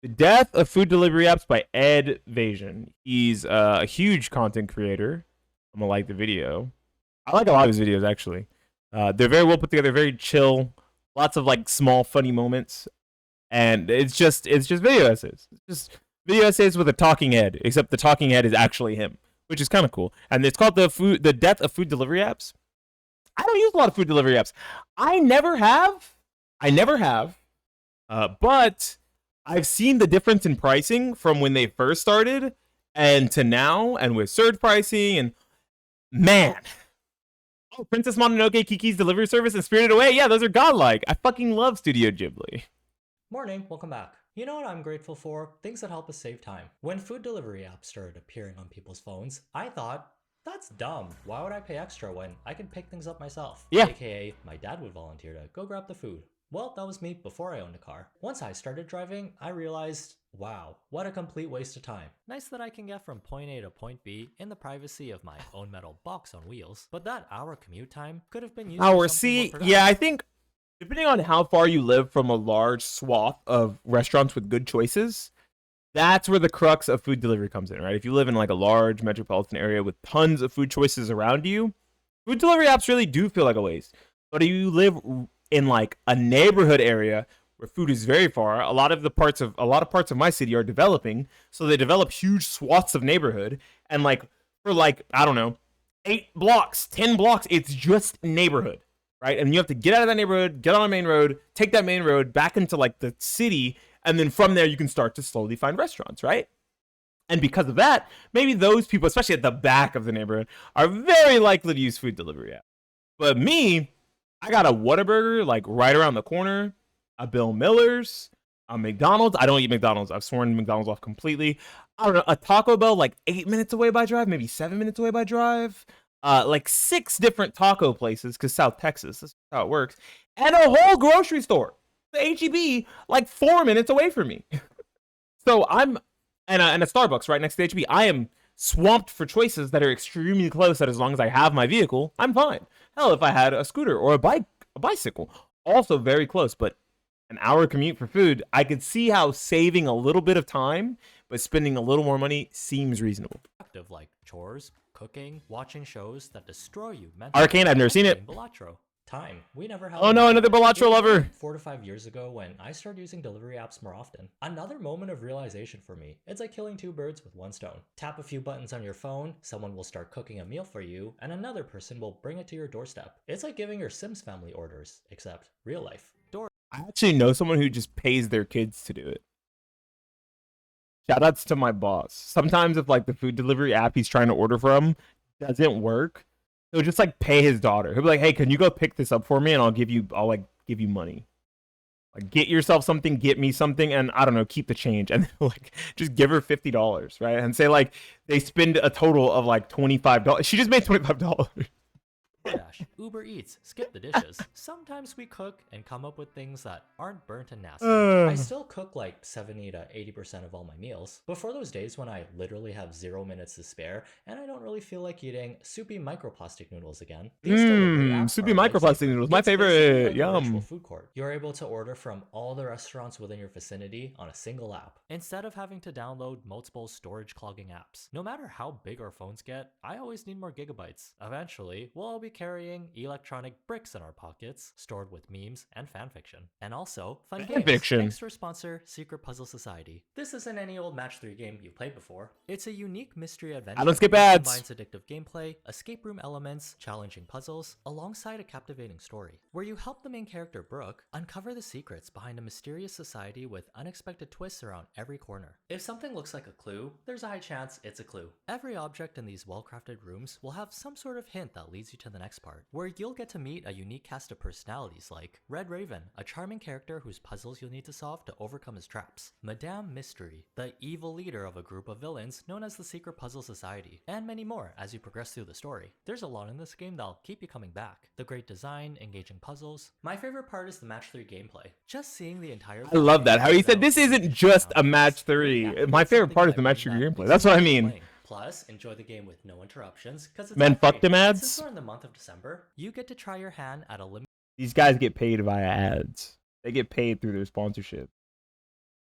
The Death of Food Delivery Apps by Ed Vasion. He's a huge content creator. I'm gonna like the video. I like a lot of his videos actually. They're very well put together, very chill, lots of like small funny moments, and it's just video essays. It's just video essays with a talking head, except the talking head is actually him, which is kind of cool. And it's called the Death of Food Delivery Apps. I don't use a lot of food delivery apps. I never have. I never have. But I've seen the difference in pricing from when they first started and to now, and with surge pricing, and man. Oh, Princess Mononoke, Kiki's Delivery Service, and Spirited Away. Yeah, those are godlike. I fucking love Studio Ghibli. Morning, welcome back. You know what I'm grateful for? Things that help us save time. When food delivery apps started appearing on people's phones, I thought, that's dumb. Why would I pay extra when I can pick things up myself? Yeah. AKA, my dad would volunteer to go grab the food. Well, that was me before I owned a car. Once I started driving, I realized, wow, what a complete waste of time. Nice that I can get from point A to point B in the privacy of my own metal box on wheels, but that hour commute time could have been used for Hour something more C. productive. Yeah, I think depending on how far you live from a large swath of restaurants with good choices, that's where the crux of food delivery comes in, right? If you live in like a large metropolitan area with tons of food choices around you, food delivery apps really do feel like a waste. But if you live in like a neighborhood area where food is very far, a lot of parts of my city are developing, so they develop huge swaths of neighborhood, and like for like I don't know, 8 blocks, 10 blocks, it's just neighborhood, right? And you have to get out of that neighborhood, get on a main road, take that main road back into like the city, and then from there you can start to slowly find restaurants, right? And because of that, maybe those people, especially at the back of the neighborhood, are very likely to use food delivery apps. But me, I got a Whataburger like right around the corner, a Bill Miller's, a McDonald's. I don't eat McDonald's. I've sworn McDonald's off completely. I don't know, a Taco Bell like 8 minutes away by drive, maybe 7 minutes away by drive. Like 6 different taco places because South Texas. That's how it works, and a whole grocery store, the HEB, like 4 minutes away from me. So I'm and a Starbucks right next to the HEB. I am swamped for choices that are extremely close. That as long as I have my vehicle, I'm fine. Hell, if I had a scooter or a bicycle, also very close. But an hour commute for food, I could see how saving a little bit of time but spending a little more money seems reasonable. Like chores, cooking, watching shows that destroy you mentally. Arcane, I've never seen it. Balatro. Time. We never had. Oh no, another Balatro lover. 4 to 5 years ago when I started using delivery apps more often. Another moment of realization for me. It's like killing 2 birds with 1 stone. Tap a few buttons on your phone, someone will start cooking a meal for you, and another person will bring it to your doorstep. It's like giving your Sims family orders, except real life. I actually know someone who just pays their kids to do it. Shoutouts to my boss. Sometimes if like the food delivery app he's trying to order from doesn't work, he'll just like pay his daughter. He'll be like, "Hey, can you go pick this up for me, and I'll like give you money. Like get yourself something, get me something, and I don't know, keep the change." And like just give her $50, right? And say like they spend a total of like $25. She just made $25. DoorDash, Uber Eats, skip the dishes. Sometimes we cook and come up with things that aren't burnt and nasty. I still cook like 70 to 80% of all my meals. But for those days when I literally have 0 minutes to spare and I don't really feel like eating soupy microplastic noodles again. Soupy microplastic noodles, my favorite. Yum. Food court. You're able to order from all the restaurants within your vicinity on a single app, instead of having to download multiple storage clogging apps. No matter how big our phones get, I always need more gigabytes. Eventually, we'll all be carrying electronic bricks in our pockets, stored with memes and fanfiction. And also, fun games. Thanks to our sponsor, Secret Puzzle Society. This isn't any old Match 3 game you played before. It's a unique mystery adventure. I don't skip ads. Combines addictive gameplay, escape room elements, challenging puzzles, alongside a captivating story, where you help the main character, Brooke, uncover the secrets behind a mysterious society with unexpected twists around every corner. If something looks like a clue, there's a high chance it's a clue. Every object in these well-crafted rooms will have some sort of hint that leads you to the next part, where you'll get to meet a unique cast of personalities like Red Raven, a charming character whose puzzles you'll need to solve to overcome his traps, Madame Mystery, the evil leader of a group of villains known as the Secret Puzzle Society, and many more as you progress through the story. There's a lot in this game that'll keep you coming back. The great design, engaging puzzles. My favorite part is the Match 3 gameplay. Just seeing the entire... I love that. How he said this isn't just a Match 3. My favorite part is the Match 3 gameplay. That's what I mean. Plus, enjoy the game with no interruptions, because it's Men fuck them ads. Since we're in the month of December, you get to try your hand at a limited... These guys get paid via ads. They get paid through their sponsorship.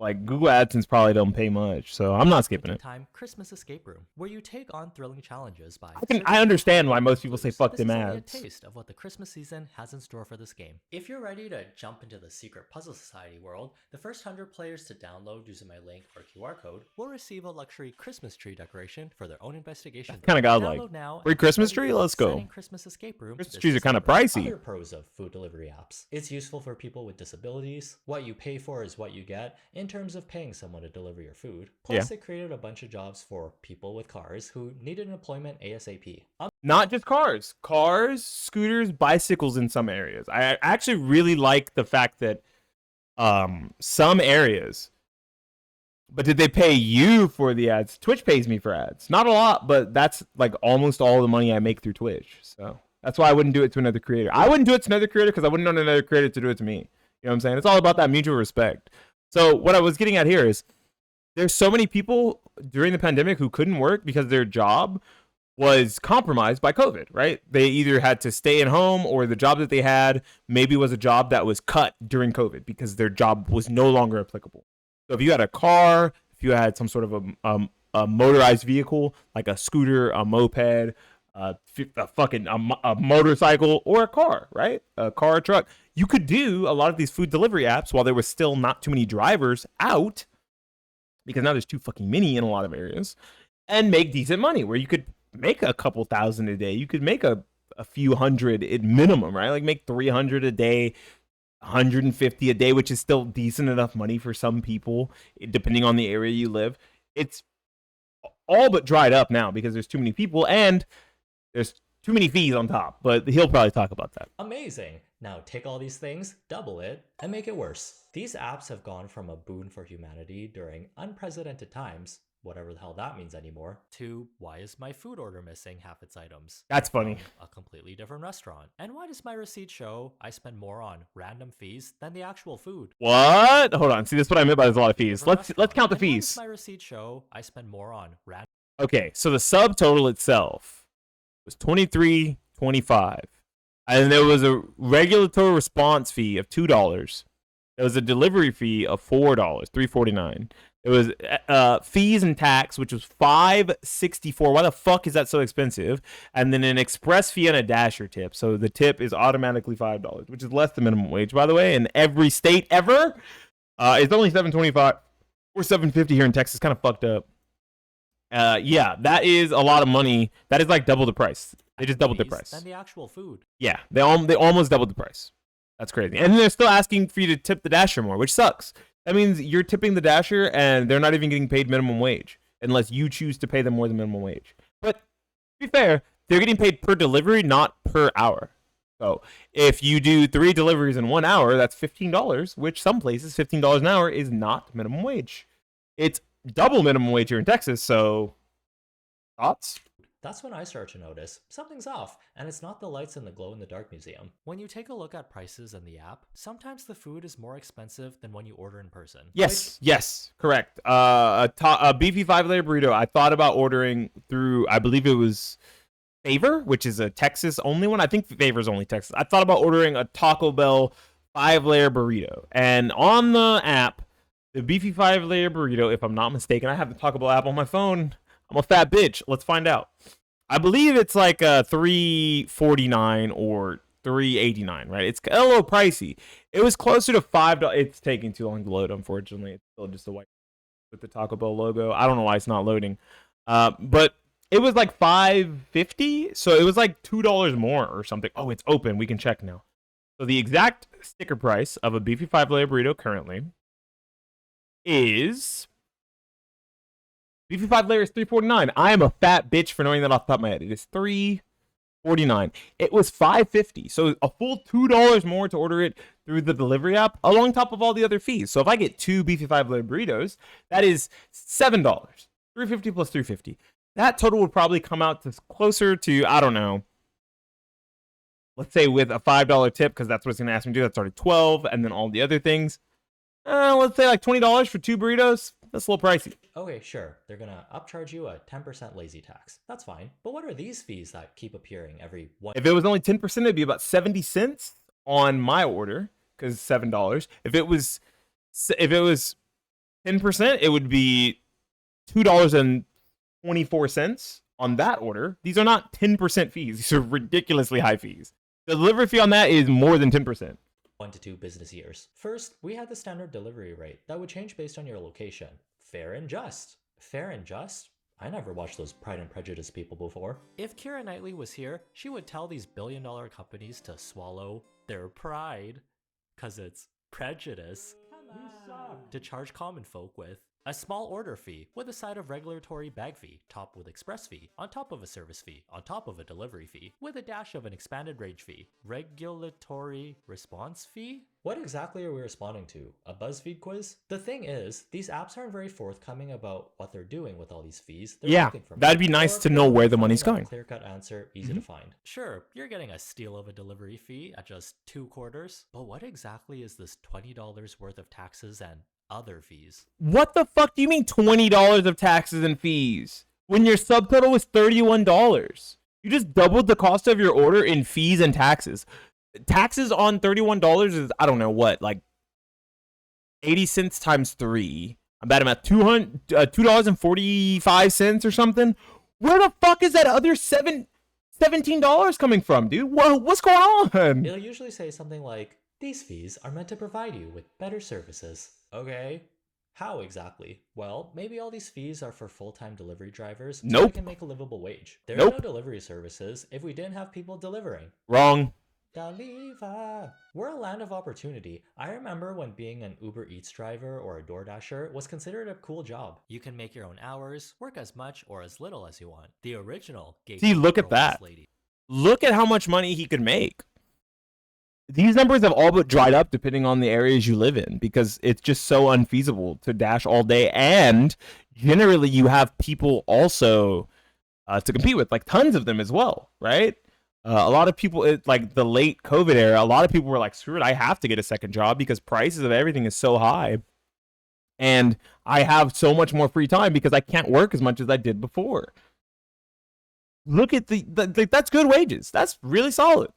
Like Google AdSense probably don't pay much, so I'm not skipping Winter it. Time Christmas Escape Room, where you take on thrilling challenges by I surviving understand why Halloween most people say clues. fuck This them is only a ads. taste of what the Christmas season has in store for this game. If you're ready to jump into the secret Puzzle Society world, the first 100 players to download using my link or QR code will receive a luxury Christmas tree decoration for their own investigation. Kind of godlike. Download now Free and get Christmas ready tree? for an Let's go. exciting Christmas escape room Christmas this trees are kind of December. pricey. Other pros of food delivery apps. It's useful for people with disabilities. What you pay for is what you get in terms of paying someone to deliver your food. Plus, it created a bunch of jobs for people with cars who needed employment ASAP. Not just cars, scooters, bicycles in some areas. I actually really like the fact that some areas, but did they pay you for the ads? Twitch pays me for ads. Not a lot, but that's like almost all the money I make through Twitch. So that's why I wouldn't do it to another creator. I wouldn't do it to another creator because I wouldn't want another creator to do it to me. You know what I'm saying? It's all about that mutual respect. So what I was getting at here is there's so many people during the pandemic who couldn't work because their job was compromised by COVID, right? They either had to stay at home or the job that they had maybe was a job that was cut during COVID because their job was no longer applicable. So if you had a car, if you had some sort of a motorized vehicle like a scooter, a moped, a motorcycle, or a car, right? A car, a truck. You could do a lot of these food delivery apps while there was still not too many drivers out, because now there's too fucking many in a lot of areas, and make decent money where you could make a couple thousand a day. You could make a few hundred at minimum, right? Like make 300 a day, 150 a day, which is still decent enough money for some people, depending on the area you live. It's all but dried up now because there's too many people and there's too many fees on top. But he'll probably talk about that. Amazing. Now take all these things, double it, and make it worse. These apps have gone from a boon for humanity during unprecedented times, whatever the hell that means anymore, to why is my food order missing half its items? That's funny. From a completely different restaurant. And why does my receipt show I spend more on random fees than the actual food? What? Hold on. See, this is what I meant by there's a lot of fees. Let's count the And why fees. does my receipt show I spend more on random? Okay, so the subtotal itself was $23.25, and there was a regulatory response fee of $2. There was a delivery fee of $4, $3.49. It was fees and tax, which was $5.64. Why the fuck is that so expensive? And then an express fee and a dasher tip. So the tip is automatically $5, which is less than minimum wage, by the way, in every state ever. It's only $7.25 or $7.50 here in Texas. Kind of fucked up. Yeah, that is a lot of money. That is like double the price. They just doubled the price. Than the actual food. Yeah, they almost doubled the price. That's crazy. And they're still asking for you to tip the dasher more, which sucks. That means you're tipping the dasher and they're not even getting paid minimum wage unless you choose to pay them more than minimum wage. But to be fair, they're getting paid per delivery, not per hour. So if you do 3 deliveries in 1 hour, that's $15, which some places $15 an hour is not minimum wage. It's double minimum wage here in Texas, so thoughts? That's when I start to notice something's off, and it's not the lights in the glow-in-the-dark museum. When you take a look at prices in the app, sometimes the food is more expensive than when you order in person. Yes, correct. A beefy 5-layer burrito, I thought about ordering through, I believe it was Favor, which is a Texas only one. I think Favor's only Texas. I thought about ordering a Taco Bell 5-layer burrito, and on the app, the beefy 5-layer burrito, if I'm not mistaken, I have the Taco Bell app on my phone. I'm a fat bitch. Let's find out. I believe it's like $3.49 or $3.89, right? It's a little pricey. It was closer to $5. It's taking too long to load, unfortunately. It's still just a white with the Taco Bell logo. I don't know why it's not loading. But it was like $5.50, so it was like $2 more or something. Oh, it's open. We can check now. So the exact sticker price of a beefy 5-layer burrito currently is beefy 5-layer is $3.49. I am a fat bitch for knowing that off the top of my head. It is $3.49. It was $5.50, so a full $2 more to order it through the delivery app, along top of all the other fees. So if I get 2 beefy 5-layer burritos, that is $7. $3.50 plus $3.50. That total would probably come out to closer to, I don't know, let's say with a $5 tip, because that's what it's going to ask me to do. That's already $12, and then all the other things. Let's say like $20 for 2 burritos. That's a little pricey. Okay, sure. They're gonna upcharge you a 10% lazy tax. That's fine. But what are these fees that keep appearing every one? If it was only 10%, it'd be about 70 cents on my order, because it's $7. If it was 10%, it would be $2.24 on that order. These are not 10% fees. These are ridiculously high fees. The delivery fee on that is more than 10%. 1 to 2 business years. First, we had the standard delivery rate that would change based on your location. Fair and just. Fair and just? I never watched those Pride and Prejudice people before. If Keira Knightley was here, she would tell these billion-dollar companies to swallow their pride, cause it's prejudice, to charge common folk with a small order fee with a side of regulatory bag fee, topped with express fee, on top of a service fee, on top of a delivery fee, with a dash of an expanded range fee. Regulatory response fee? What exactly are we responding to? A BuzzFeed quiz? The thing is, these apps aren't very forthcoming about what they're doing with all these fees. They're Yeah, looking for that'd money. be nice Or to they're know where the finding money's a going. Clear-cut answer, easy to find. Sure, you're getting a steal of a delivery fee at just 2 quarters, but what exactly is this $20 worth of taxes and other fees? What the fuck do you mean $20 of taxes and fees? When your subtotal was $31. You just doubled the cost of your order in fees and taxes. Taxes on $31 is, I don't know what, like 80 cents times 3. I'm betting about $2.45 or something. Where the fuck is that other $17 coming from, dude? What's going on? It'll usually say something like, these fees are meant to provide you with better services. Okay, how exactly? Well, maybe all these fees are for full-time delivery drivers so they Nope. can make a livable wage. There's Nope. no delivery services if we didn't have people delivering. Wrong. Deliva. We're a land of opportunity. I remember when being an Uber Eats driver or a DoorDasher was considered a cool job. You can make your own hours, work as much or as little as you want. The original gave See, look at that. lady. Look at how much money he could make. These numbers have all but dried up depending on the areas you live in because it's just so unfeasible to dash all day. And generally, you have people also to compete with, like tons of them as well, right? A lot of people, like the late COVID era, a lot of people were like, screw it, I have to get a second job because prices of everything is so high. And I have so much more free time because I can't work as much as I did before. Look at that's good wages. That's really solid.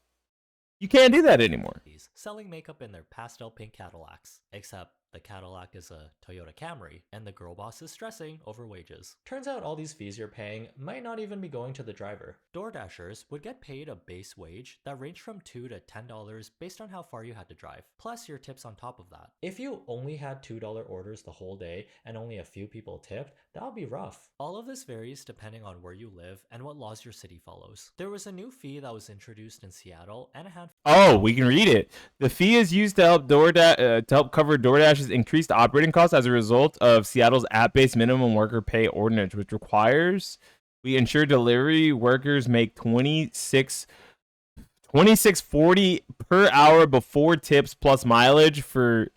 You can't do that anymore. Selling makeup in their pastel pink Cadillacs, except the Cadillac is a Toyota Camry, and the girl boss is stressing over wages. Turns out all these fees you're paying might not even be going to the driver. DoorDashers would get paid a base wage that ranged from $2 to $10 based on how far you had to drive, plus your tips on top of that. If you only had $2 orders the whole day and only a few people tipped, that would be rough. All of this varies depending on where you live and what laws your city follows. There was a new fee that was introduced in Seattle and a handful. Oh, we can read it. The fee is used to help to help cover DoorDash's increased operating costs as a result of Seattle's app-based minimum worker pay ordinance, which requires we ensure delivery workers make $26.40 per hour before tips plus mileage for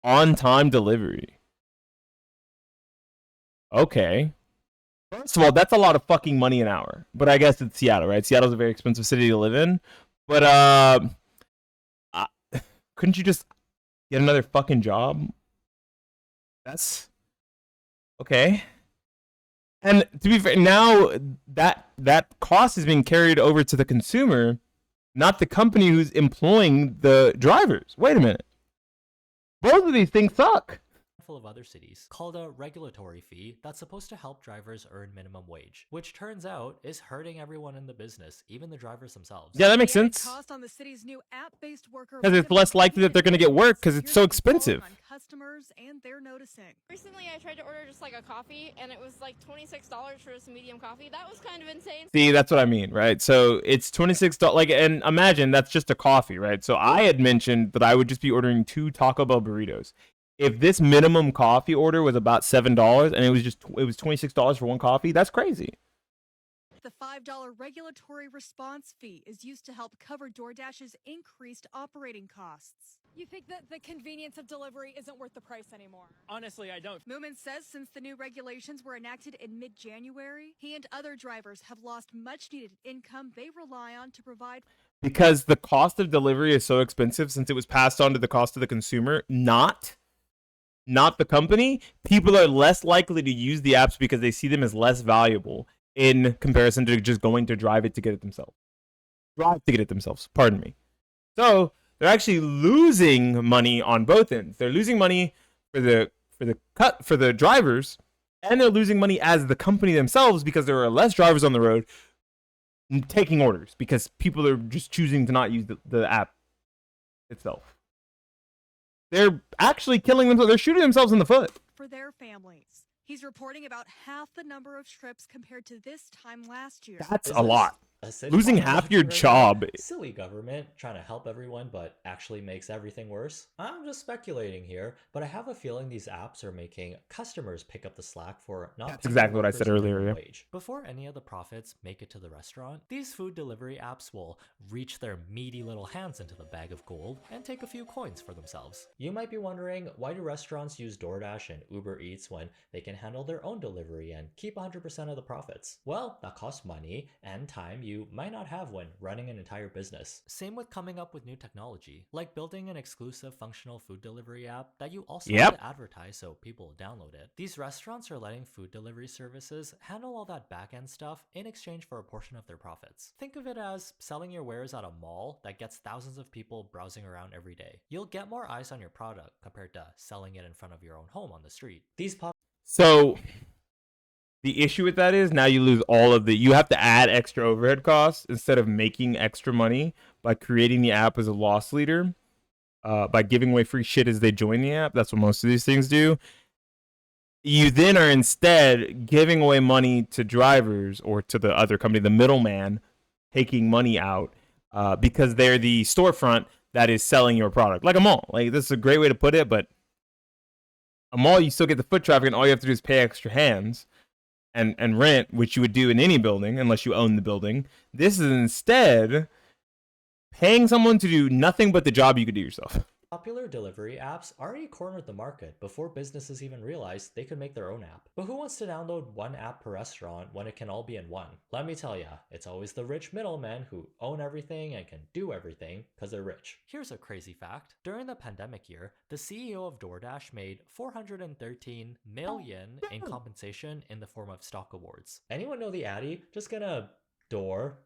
on-time delivery. Okay. First of all, that's a lot of fucking money an hour. But I guess it's Seattle, right? Seattle's a very expensive city to live in. But couldn't you just get another fucking job? That's okay. And to be fair, now that cost is being carried over to the consumer, not the company who's employing the drivers. Wait a minute. Both of these things suck. Of other cities called a regulatory fee that's supposed to help drivers earn minimum wage, which turns out is hurting everyone in the business, even the drivers themselves. Yeah, that makes sense. Cost on the city's new app-based worker because it's less likely that they're going to get work because it's so expensive. On customers and they're noticing. Recently, I tried to order just like a coffee, and it was like $26 for this medium coffee. That was kind of insane. See, that's what I mean, right? So it's $26. Like, and imagine that's just a coffee, right? So I had mentioned that I would just be ordering 2 Taco Bell burritos. If this minimum coffee order was about $7 and it was $26 for one coffee, that's crazy. The $5 regulatory response fee is used to help cover DoorDash's increased operating costs. You think that the convenience of delivery isn't worth the price anymore? Honestly, I don't. Moomin says since the new regulations were enacted in mid-January, he and other drivers have lost much-needed income they rely on to provide. Because the cost of delivery is so expensive since it was passed on to the cost of the consumer, not the company, people are less likely to use the apps because they see them as less valuable in comparison to just going to drive to get it themselves. Pardon me. So they're actually losing money on both ends. They're losing money for the for the drivers, and they're losing money as the company themselves because there are less drivers on the road taking orders because people are just choosing to not use the app itself. They're actually killing themselves. They're shooting themselves in the foot. For their families. He's reporting about half the number of trips compared to this time last year. That's a lot. Losing half your Right job. now? Silly government trying to help everyone but actually makes everything worse. I'm just speculating here, but I have a feeling these apps are making customers pick up the slack for not That's paying exactly what I workers said a earlier, minimum yeah. wage. Before any of the profits make it to the restaurant, these food delivery apps will reach their meaty little hands into the bag of gold and take a few coins for themselves. You might be wondering, why do restaurants use DoorDash and Uber Eats when they can handle their own delivery and keep 100% of the profits? Well, that costs money and time you might not have when running an entire business. Same with coming up with new technology, like building an exclusive functional food delivery app that you also have to advertise so people download it. These restaurants are letting food delivery services handle all that back-end stuff in exchange for a portion of their profits. Think of it as selling your wares at a mall that gets thousands of people browsing around every day. You'll get more eyes on your product compared to selling it in front of your own home on the street. So the issue with that is now you lose all of you have to add extra overhead costs instead of making extra money by creating the app as a loss leader, by giving away free shit as they join the app. That's what most of these things do. You then are instead giving away money to drivers or to the other company, the middleman, taking money out because they're the storefront that is selling your product. Like a mall. Like, this is a great way to put it, but a mall, you still get the foot traffic and all you have to do is pay extra hands and rent, which you would do in any building unless you own the building. This is instead paying someone to do nothing but the job you could do yourself. Popular delivery apps already cornered the market before businesses even realized they could make their own app. But who wants to download one app per restaurant when it can all be in one? Let me tell ya, it's always the rich middlemen who own everything and can do everything because they're rich. Here's a crazy fact. During the pandemic year, the CEO of DoorDash made $413 million in compensation in the form of stock awards. Anyone know the Addy? Just gonna door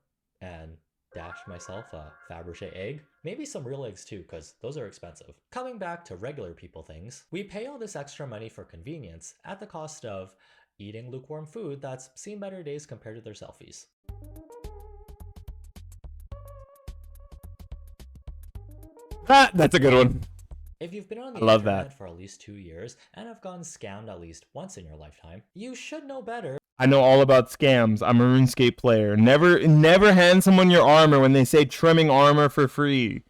and dash myself a Fabergé egg. Maybe some real eggs too, because those are expensive. Coming back to regular people things, we pay all this extra money for convenience at the cost of eating lukewarm food that's seen better days compared to their selfies. That's a good one. If you've been on the love internet that. for at least 2 years and have gotten scammed at least once in your lifetime, you should know better. I know all about scams. I'm a RuneScape player. Never hand someone your armor when they say trimming armor for free.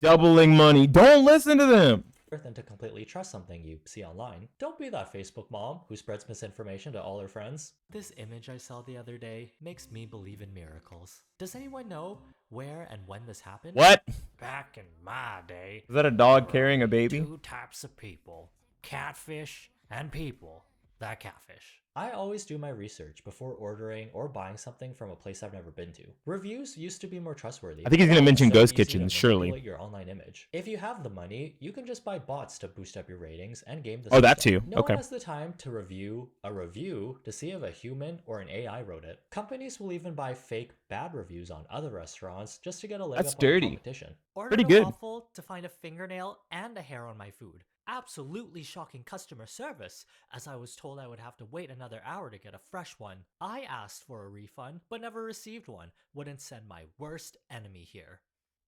Doubling money. Don't listen to them. Than to completely trust something you see online. Don't be that Facebook mom who spreads misinformation to all her friends. This image I saw the other day makes me believe in miracles. Does anyone know where and when this happened? What? Back in my day, Is that a dog carrying a baby? two types of people, catfish and people that catfish. I always do my research before ordering or buying something from a place I've never been to. Reviews used to be more trustworthy. I think he's gonna Now it's mention so ghost easy to kitchens, surely. manipulate your online image. If you have the money, you can just buy bots to boost up your ratings and game the Oh, that system. too. No Okay. one has the time to review a review to see if a human or an AI wrote it. Companies will even buy fake bad reviews on other restaurants just to get a leg That's up on the dirty. competition. Ordered Pretty a good. waffle to find a fingernail and a hair on my food. Absolutely shocking customer service, as I was told I would have to wait another hour to get a fresh one. I asked for a refund, but never received one. Wouldn't send my worst enemy here.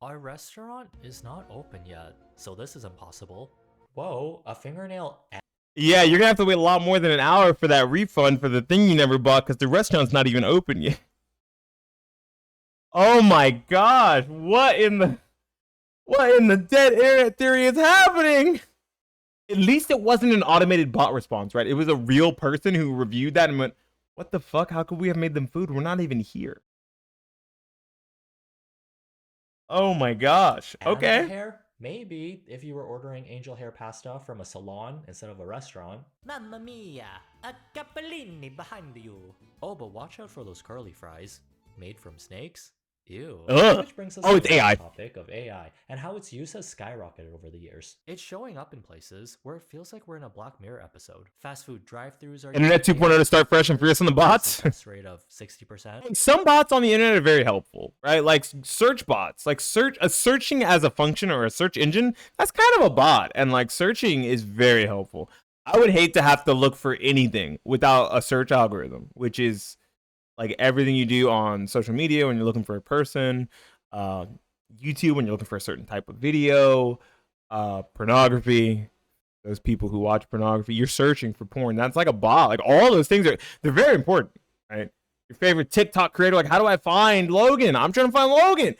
Our restaurant is not open yet, so this is impossible. Whoa, a fingernail Yeah, you're gonna have to wait a lot more than an hour for that refund for the thing you never bought because the restaurant's not even open yet. Oh my gosh, what in the dead air theory is happening? At least it wasn't an automated bot response, right? It was a real person who reviewed that and went, what the fuck? How could we have made them food? We're not even here. Oh my gosh. and a Okay. hair? Maybe if you were ordering angel hair pasta from a salon instead of a restaurant. Mamma mia, a capellini behind you. Oh, but watch out for those curly fries. Made from snakes? Ew. Ugh. Which brings us Oh, to it's the next AI. topic of AI and how its use has skyrocketed over the years. It's showing up in places where it feels like we're in a Black Mirror episode. Fast food drive-thrus are Internet 2.0 to start fresh and furious on the bots. success rate of 60%. Some bots on the internet are very helpful, right? Like search bots, like searching as a function or a search engine. That's kind of a bot, and like searching is very helpful. I would hate to have to look for anything without a search algorithm, which is like everything you do on social media when you're looking for a person, uh, YouTube when you're looking for a certain type of video, pornography. Those people who watch pornography, you're searching for porn. That's like a bot. Like all those things they're very important, right? Your favorite TikTok creator, like how do I find Logan? I'm trying to find Logan.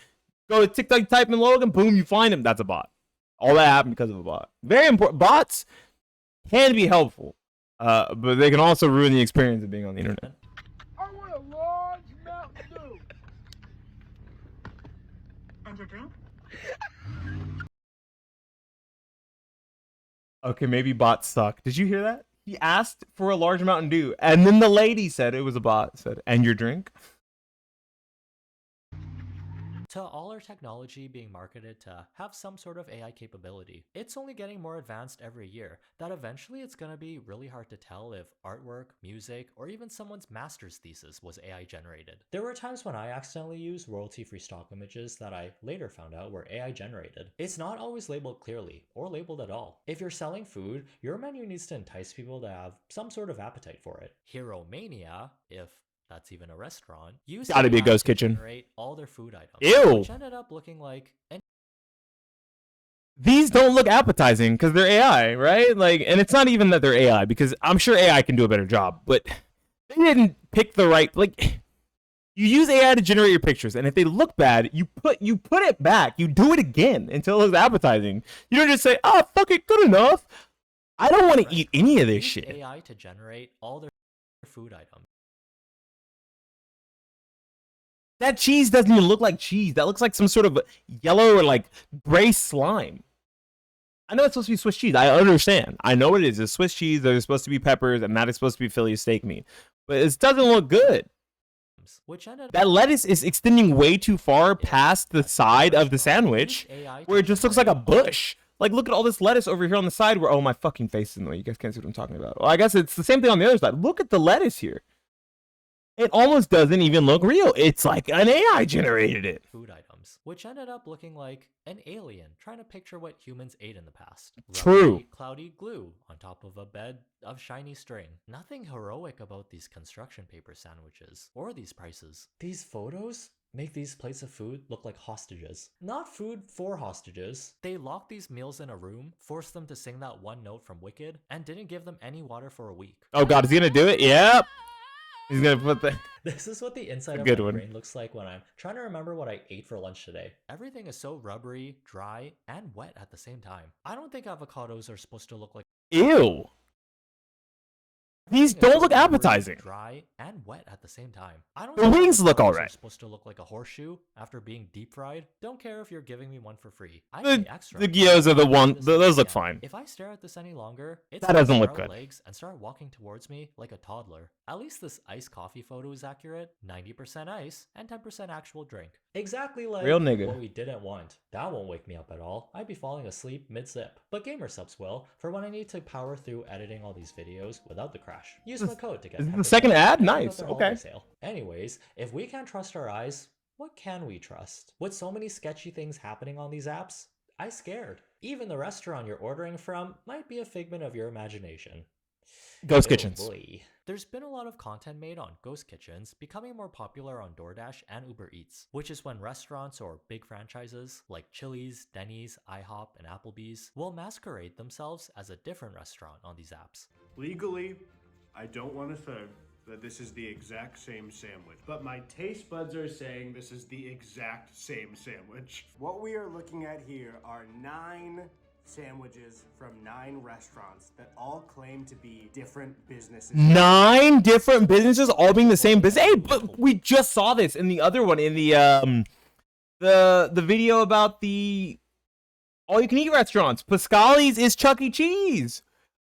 Go to TikTok, type in Logan, boom, you find him. That's a bot. All that happened because of a bot. Very important. Bots can be helpful, but they can also ruin the experience of being on the internet. I want a large Mountain Dew. And your drink? Okay, maybe bots suck. Did you hear that? He asked for a large Mountain Dew, and then the lady said it was a bot. Said, and your drink? To all our technology being marketed to have some sort of AI capability, it's only getting more advanced every year that eventually it's going to be really hard to tell if artwork, music, or even someone's master's thesis was AI generated. There were times when I accidentally used royalty-free stock images that I later found out were AI generated. It's not always labeled clearly, or labeled at all. If you're selling food, your menu needs to entice people to have some sort of appetite for it. Hero Mania, if that's even a restaurant, used Gotta be a AI ghost to kitchen. generate all their food items, Ew. which ended up looking like an These don't look appetizing because they're AI, right? Like, and it's not even that they're AI because I'm sure AI can do a better job, but they didn't pick the right. Like, you use AI to generate your pictures, and if they look bad, you put it back. You do it again until it looks appetizing. You don't just say, "Oh, fuck it, good enough." I don't want to eat any of this used shit. AI to generate all their food items. That cheese doesn't even look like cheese. That looks like some sort of yellow or like gray slime. I know it's supposed to be Swiss cheese. I understand. I know what it is. It's Swiss cheese. There's supposed to be peppers, and that is supposed to be Philly steak meat. But it doesn't look good. Which ended That lettuce is extending way too far past the side of the sandwich, where it just looks like a bush. Like, look at all this lettuce over here on the side where, oh, my fucking face is in the way. You guys can't see what I'm talking about. Well, I guess it's the same thing on the other side. Look at the lettuce here. It almost doesn't even look real. It's like an AI generated it. food items, which ended up looking like an alien trying to picture what humans ate in the past. True. Rubbery, cloudy glue on top of a bed of shiny string. Nothing heroic about these construction paper sandwiches or these prices. These photos make these plates of food look like hostages. Not food for hostages. They locked these meals in a room, forced them to sing that one note from Wicked, and didn't give them any water for a week. Oh, God, is he going to do it? Yep. He's going to put the... This is what the inside of good my one. brain looks like when I'm trying to remember what I ate for lunch today. Everything is so rubbery, dry, and wet at the same time. I don't think avocados are supposed to look like... Ew. These Everything is don't look so rubbery, appetizing. dry, and wet at the same time. I don't The think wings look avocados are alright. supposed to look like a horseshoe after being deep fried. Don't care if you're giving me one for free. I The- pay extra. the gyos are the one- This those look again. fine. If I stare at this any longer, it's That gonna doesn't look sprout good. legs and start walking towards me like a toddler. At least this iced coffee photo is accurate. 90% ice and 10% actual drink. Exactly like Real nigga. what we didn't want. That won't wake me up at all. I'd be falling asleep mid-zip. But gamer subs will, for when I need to power through editing all these videos without the crash. Use my code to get Is this the 10% second ad? off and Nice, another okay. holiday sale. Anyways, if we can't trust our eyes, what can we trust? With so many sketchy things happening on these apps, I scared. Even the restaurant you're ordering from might be a figment of your imagination. Ghost Oh kitchens. boy. There's been a lot of content made on ghost kitchens becoming more popular on DoorDash and Uber Eats, which is when restaurants or big franchises like Chili's, Denny's, IHOP, and Applebee's will masquerade themselves as a different restaurant on these apps. Legally, I don't want to say that this is the exact same sandwich, but my taste buds are saying this is the exact same sandwich. What we are looking at here are 9 sandwiches from 9 restaurants that all claim to be different businesses. 9 different businesses all being the same business. Hey, but we just saw this in the other one, in the video about the all-you-can-eat restaurants. Pascali's is Chuck E. Cheese.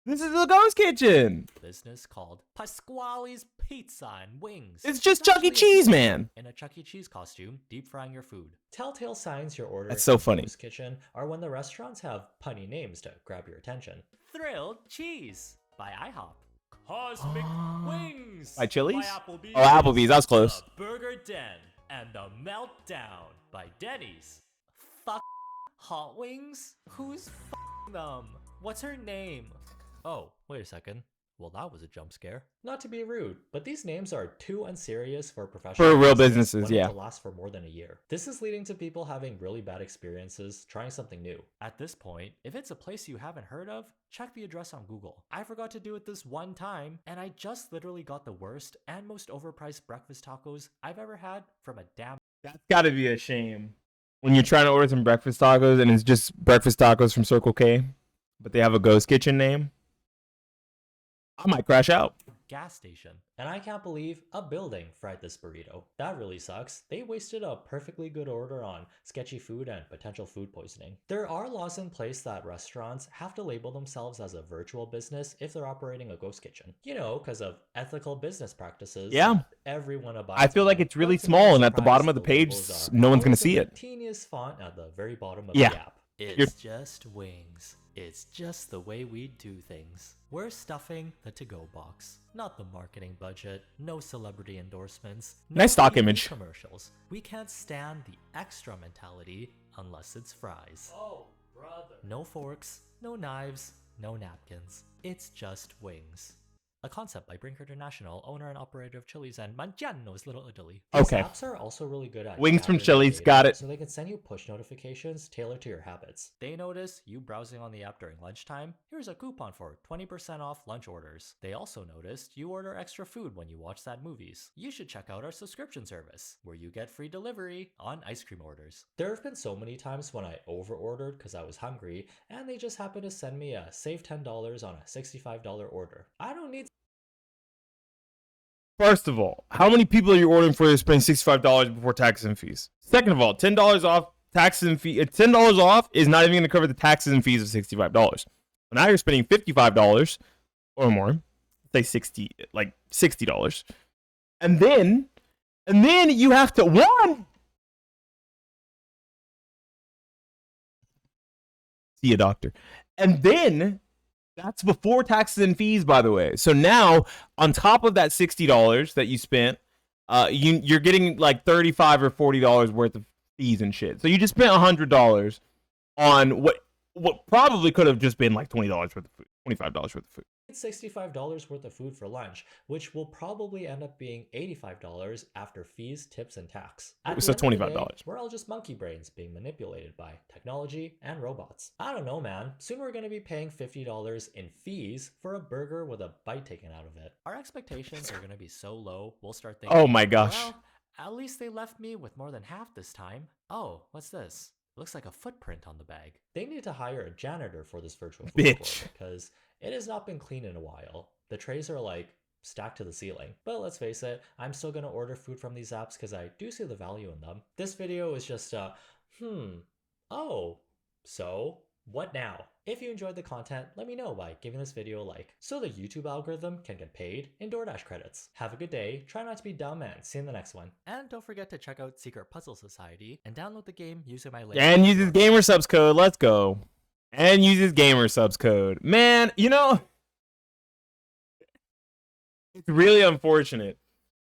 This is the ghost kitchen. Business called Pasquale's Pizza and Wings. It's just Chuck E. actually a Cheese, pizza man. in a Chuck E. Cheese costume, deep frying your food. Telltale signs you're ordering That's so from funny. Ghost Kitchen are when the restaurants have punny names to grab your attention. Thrilled Cheese by IHOP. Cosmic Wings By Chili's? by Applebee's. Oh, Applebee's, that was close. The Burger Den and the Meltdown by Denny's. Fuck Hot Wings? Who's f***ing them? What's her name? Oh, wait. Wait a second. Well, that was a jump scare. Not to be rude, but these names are too unserious for professional For real businesses businesses, wanting yeah. to last for more than a year. This is leading to people having really bad experiences trying something new. At this point, if it's a place you haven't heard of, check the address on Google. I forgot to do it this one time, and I just literally got the worst and most overpriced breakfast tacos I've ever had from a damn. That's got to be a shame when you're trying to order some breakfast tacos and it's just breakfast tacos from Circle K, but they have a ghost kitchen name. I might crash out. Gas station. And I can't believe a building fried this burrito. That really sucks. They wasted a perfectly good order on sketchy food and potential food poisoning. There are laws in place that restaurants have to label themselves as a virtual business if they're operating a ghost kitchen. You know, because of ethical business practices. Yeah. That everyone abides I feel like by. it's really But to my small, and at the surprise, bottom of the page, labels are no one's gonna always in see the it. teeniest font at the very bottom of Yeah. the app. You're- It's just wings. It's just the way we do things. We're stuffing the to-go box, not the marketing budget. No celebrity endorsements. No Nice stock TV image. commercials. We can't stand the extra mentality unless it's fries. Oh, brother. No forks, no knives, no napkins. It's just wings. A concept by Brink International, owner and operator of Chili's and Mangiano's Little Italy. These Okay. apps are also really good at Wings from gathering Chili's, data got it. So they can send you push notifications tailored to your habits. They notice you browsing on the app during lunchtime. Here's a coupon for 20% off lunch orders. They also noticed you order extra food when you watch sad movies. You should check out our subscription service, where you get free delivery on ice cream orders. There have been so many times when I over-ordered because I was hungry, and they just happened to send me a save $10 on a $65 order. I don't need. First of all, how many people are you ordering for to spend $65 before taxes and fees? Second of all, $10 off taxes and fees. $10 off is not even going to cover the taxes and fees of $65. So now you're spending $55 or more, say $60, and then you have to see a doctor, and then. That's before taxes and fees, by the way. So now, on top of that $60 that you spent, you're getting like $35 or $40 worth of fees and shit. So you just spent $100 on what probably could have just been like $20 worth of food, $25 worth of food. $65 worth of food for lunch, which will probably end up being $85 after fees, tips, and tax. At the So end of the day, $25. we're all just monkey brains being manipulated by technology and robots. I don't know, man. Soon we're going to be paying $50 in fees for a burger with a bite taken out of it. Our expectations are going to be so low, we'll start thinking, Oh my gosh. well, at least they left me with more than half this time. Oh, what's this? Looks like a footprint on the bag. They need to hire a janitor for this virtual food Bitch. court because it has not been clean in a while. The trays are like stacked to the ceiling. But let's face it, I'm still gonna order food from these apps because I do see the value in them. This video is just oh, so what now? If you enjoyed the content, let me know by giving this video a like, so the YouTube algorithm can get paid in DoorDash credits. Have a good day, try not to be dumb, and see you in the next one. And don't forget to check out Secret Puzzle Society and download the game using my link. And use his gamer subs code. Let's go. And use his gamer subs code. Man, you know, it's really unfortunate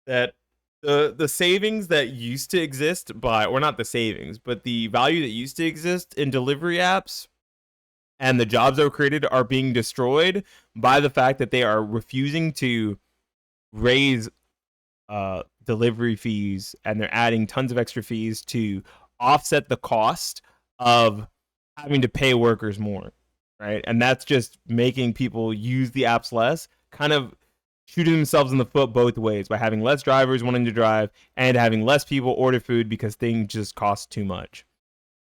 that the savings that used to exist or not the savings, but the value that used to exist in delivery apps and the jobs that were created are being destroyed by the fact that they are refusing to raise delivery fees, and they're adding tons of extra fees to offset the cost of having to pay workers more, right? And that's just making people use the apps less, kind of shooting themselves in the foot both ways by having less drivers wanting to drive and having less people order food because things just cost too much.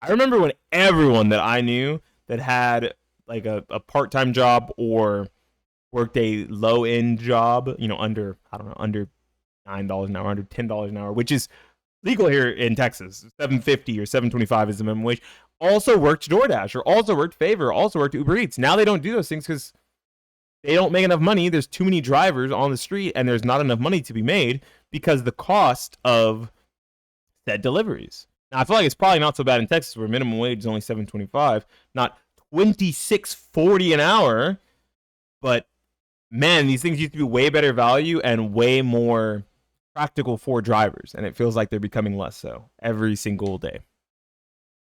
I remember when everyone that I knew that had like a part-time job or worked a low-end job, you know, under $9 an hour, under $10 an hour, which is legal here in Texas. $7.50 or $7.25 is the minimum wage. Also worked DoorDash, or also worked Favor, also worked Uber Eats. Now they don't do those things because they don't make enough money. There's too many drivers on the street, and there's not enough money to be made because the cost of said deliveries. Now, I feel like it's probably not so bad in Texas, where minimum wage is only $7.25, not $26.40 an hour. But man, these things used to be way better value and way more practical for drivers, and it feels like they're becoming less so every single day.